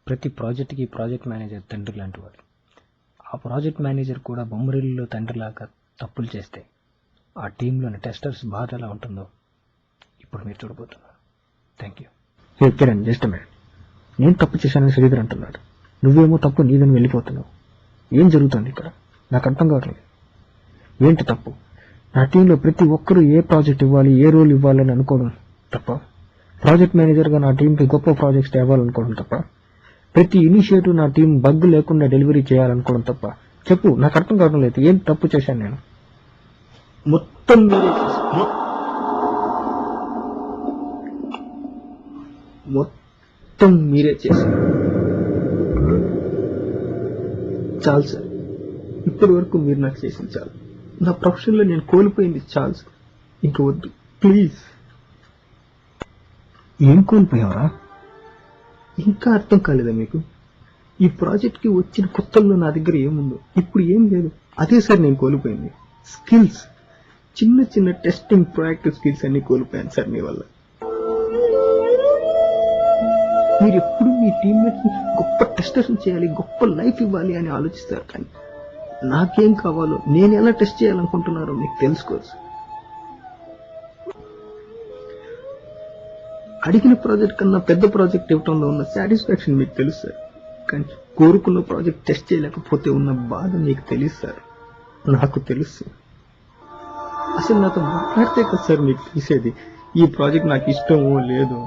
ప్రతి ప్రాజెక్ట్కి project manager తండ్రి లాంటివాడు. ఆ ప్రాజెక్ట్ మేనేజర్ కూడా బొమ్మరిల్లులో తండ్రిలాగా తప్పులు చేస్తే ఆ టీంలోని టెస్టర్స్ బాధ ఎలా ఉంటుందో ఇప్పుడు మీరు చూడబోతున్నారు. Thank you. Hey Kiran, just man, నేను తప్పు చేశానని శ్రీధర్ అంటున్నాడు. నువ్వేమో తప్పు నీదని వెళ్ళిపోతున్నావు. ఏం జరుగుతుంది ఇక్కడ? నాకు అర్థం కావట్లేదు. ఏంటి తప్పు? నా టీంలో ప్రతి ఒక్కరూ ఏ ప్రాజెక్ట్ ఇవ్వాలి, ఏ రోల్ ఇవ్వాలని అనుకోవడం తప్ప? ప్రాజెక్ట్ మేనేజర్గా నా టీంకి గొప్ప ప్రాజెక్ట్స్ తేవాలనుకోవడం తప్ప? ప్రతి ఇనిషియేటివ్ నా టీం బగ్ లేకుండా డెలివరీ చేయాలనుకోవడం తప్ప? చెప్పు, నాకు అర్థం కావడం లేదు. ఏం తప్పు చేశాను నేను? మొత్తం మీరే చేశారు. చాలు సార్, ఇప్పటి వరకు మీరు నాకు చేసింది చాలు. నా ప్రొఫెషన్లో నేను కోల్పోయింది చాలు సార్. ఇంక వద్దు ప్లీజ్. ఏం కోల్పోయావరా? ఇంకా అర్థం కాలేదా మీకు? ఈ ప్రాజెక్ట్కి వచ్చిన కొత్తల్లో నా దగ్గర ఏముందో ఇప్పుడు ఏం లేదు. అదే సార్ నేను కోల్పోయింది. స్కిల్స్, చిన్న చిన్న టెస్టింగ్ ప్రొయాక్టివ్ స్కిల్స్ అన్ని కోల్పోయాను సార్ మీ వల్ల. మీరు ఎప్పుడు మీ టీమ్మేట్స్ గొప్ప టెస్టర్స్ చేయాలి, గొప్ప లైఫ్ ఇవ్వాలి అని ఆలోచిస్తారు. కానీ నాకేం కావాలో, నేను ఎలా టెస్ట్ చేయాలనుకుంటున్నారో మీకు తెలుసుకోవచ్చు. అడిగిన ప్రాజెక్ట్ కన్నా పెద్ద ప్రాజెక్ట్ ఇవ్వడంలో ఉన్న సాటిస్ఫాక్షన్ మీకు తెలుసు సార్. కానీ కోరుకున్న ప్రాజెక్ట్ టెస్ట్ చేయలేకపోతే ఉన్న బాధ మీకు తెలుసు సార్. నాకు తెలుసు. అసలు నాతో మాట్లాడితే కదా సార్ మీకు తెలిసేది ఈ ప్రాజెక్ట్ నాకు ఇష్టమో లేదో.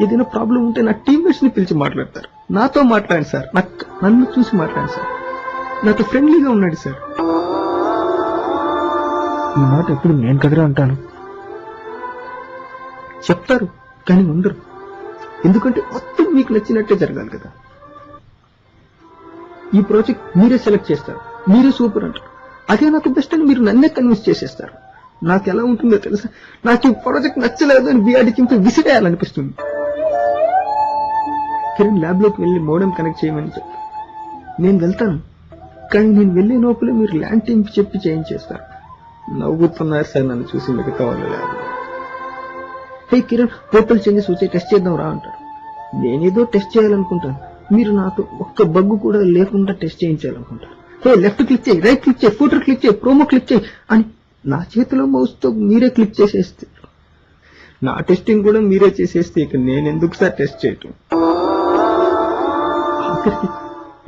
ఏదైనా ప్రాబ్లం ఉంటే నా టీమ్మేట్స్ ని పిలిచి మాట్లాడతారు. నాతో మాట్లాడండి సార్, నన్ను చూసి మాట్లాడండి సార్. నాతో ఫ్రెండ్లీగా ఉన్నాడు సార్. ఈ మాట ఎప్పుడు నేను కదరా అంటాను. చెప్తారు కానీ ఉండరు. ఎందుకంటే మొత్తం మీకు నచ్చినట్టే జరగాలి కదా. ఈ ప్రాజెక్ట్ మీరే సెలెక్ట్ చేస్తారు, మీరే సూపర్ అంటారు. అదే నాకు బెస్ట్ అని మీరు నన్నే కన్విన్స్ చేసేస్తారు. నాకు ఎలా ఉంటుందో తెలుసా? నాకు ఈ ప్రాజెక్ట్ నచ్చలేదు అని బీఆర్డీ కింద విసిరేయాలనిపిస్తుంది. కిరణ్ ల్యాబ్ లోకి వెళ్ళి మోడెం కనెక్ట్ చేయమని చెప్పి నేను వెళ్తాను. కానీ నేను వెళ్లే లోపలే మీరు ల్యాండ్ టీమ్ చెప్పి చేయించేస్తారు. నవ్వుతున్నారు సార్ నన్ను చూసి మిగతా వాళ్ళు. ల్యాబ్ హే కిరణ్, పోర్టల్ చేంజెస్ వచ్చే టెస్ట్ చేద్దాం రా అంటారు. నేనేదో టెస్ట్ చేయాలనుకుంటాను, మీరు నాతో ఒక్క బగ్గు కూడా లేకుండా టెస్ట్ చేయించాలనుకుంటారు. హే లెఫ్ట్ క్లిక్ చేయి, రైట్ క్లిక్ చేయి, ఫూటర్ క్లిక్ చేయి, ప్రోమో క్లిక్ చేయి అని నా చేతిలో మౌస్ తో మీరే క్లిక్ చేసేస్తే, నా టెస్టింగ్ కూడా మీరే చేసేస్తే ఇక నేను ఎందుకు సార్ టెస్ట్ చేయటం?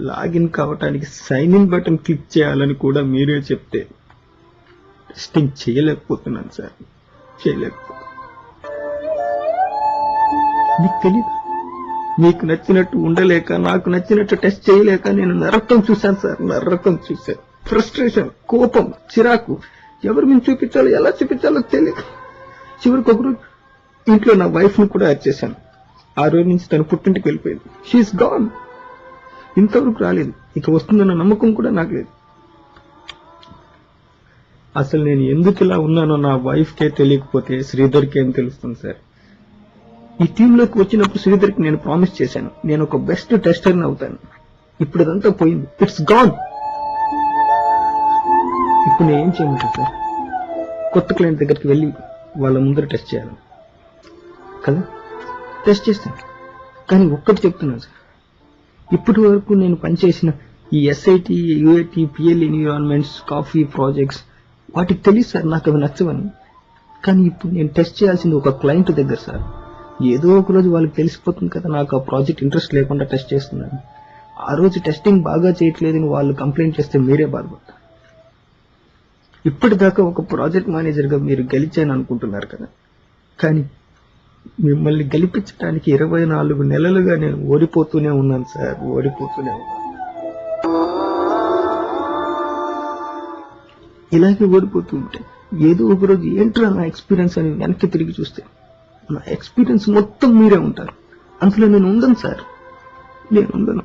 లాగిన్ కావటానికి సైన్ ఇన్ బటన్ క్లిక్ చేయాలని కూడా మీరే చెప్తే టెస్టింగ్ చేయలేకపోతున్నాను సార్. చేయలేకపోతున్నాను. మీకు తెలియదు, మీకు నచ్చినట్టు ఉండలేక, నాకు నచ్చినట్టు టెస్ట్ చేయలేక నేను నరకం చూశాను సార్. నరకం చూశాను. ఫ్రస్ట్రేషన్, కోపం, చిరాకు, ఎవరు మేము చూపించాలో, ఎలా చూపించాలో తెలియదు. చివరికి ఒకరోజు ఇంట్లో నా వైఫ్ ను కూడా యాడ్ చేశాను. ఆ రోజు నుంచి తను పుట్టింటికి వెళ్ళిపోయింది. She's gone. ఇంతవరకు రాలేదు. ఇక వస్తుందన్న నమ్మకం కూడా నాకు లేదు. అసలు నేను ఎందుకు ఇలా ఉన్నానో నా వైఫ్ కే తెలియకపోతే శ్రీధర్కి ఏం తెలుస్తుంది సార్? ఈ టీంలోకి వచ్చినప్పుడు శ్రీధర్కి నేను ప్రామిస్ చేశాను, నేను ఒక బెస్ట్ టెస్టర్ని అవుతాను. ఇప్పుడు అదంతా పోయింది. It's gone. ఇప్పుడు నేను ఏం చేయమంటాను సార్? కొత్త క్లయింట్ దగ్గరికి వెళ్ళి వాళ్ళ ముందర టెస్ట్ చేయాలి కదా? టెస్ట్ చేస్తాను. కానీ ఒక్కటి చెప్తున్నాను సార్, ఇప్పటి వరకు నేను పనిచేసిన ఈ SIT, UIT, PL environments, coffee projects వాటికి తెలియదు సార్ నాకు అవి నచ్చవని. కానీ ఇప్పుడు నేను టెస్ట్ చేయాల్సింది ఒక క్లయింట్ దగ్గర సార్. ఏదో ఒక రోజు వాళ్ళకి తెలిసిపోతుంది కదా నాకు ఆ ప్రాజెక్ట్ ఇంట్రెస్ట్ లేకుండా టెస్ట్ చేస్తున్నాను. ఆ రోజు టెస్టింగ్ బాగా చేయట్లేదని వాళ్ళు కంప్లైంట్ చేస్తే మీరే బాధపడతారు. ఇప్పటిదాకా ఒక ప్రాజెక్ట్ మేనేజర్గా మీరు గెలిచాను అనుకుంటున్నారు కదా, కానీ మిమ్మల్ని గెలిపించడానికి 24 నెలలుగా నేను ఓడిపోతూనే ఉన్నాను సార్. ఓడిపోతూనే ఉన్నాను. ఇలాగే ఓడిపోతూ ఉంటే ఏదో ఒక రోజు ఏంట్రా నా ఎక్స్పీరియన్స్ అని వెనక్కి తిరిగి చూస్తే నా ఎక్స్పీరియన్స్ మొత్తం మీరే ఉంటారు. అందులో నేను ఉండను సార్. నేను ఉండను.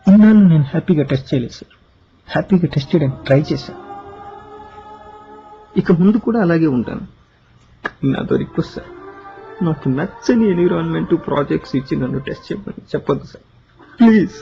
ఇన్నాళ్ళు నేను హ్యాపీగా టెస్ట్ చేయలేదు సార్. హ్యాపీగా టెస్ట్ చేయడానికి ట్రై చేశాను. ఇక ముందు కూడా అలాగే ఉంటాను. నాతో రిక్వెస్ట్ సార్, నాకు నచ్చని ఎన్విరాన్మెంట్ ప్రాజెక్ట్స్ ఇచ్చి నన్ను టెస్ట్ చేయమని చెప్పొద్దు సార్ ప్లీజ్.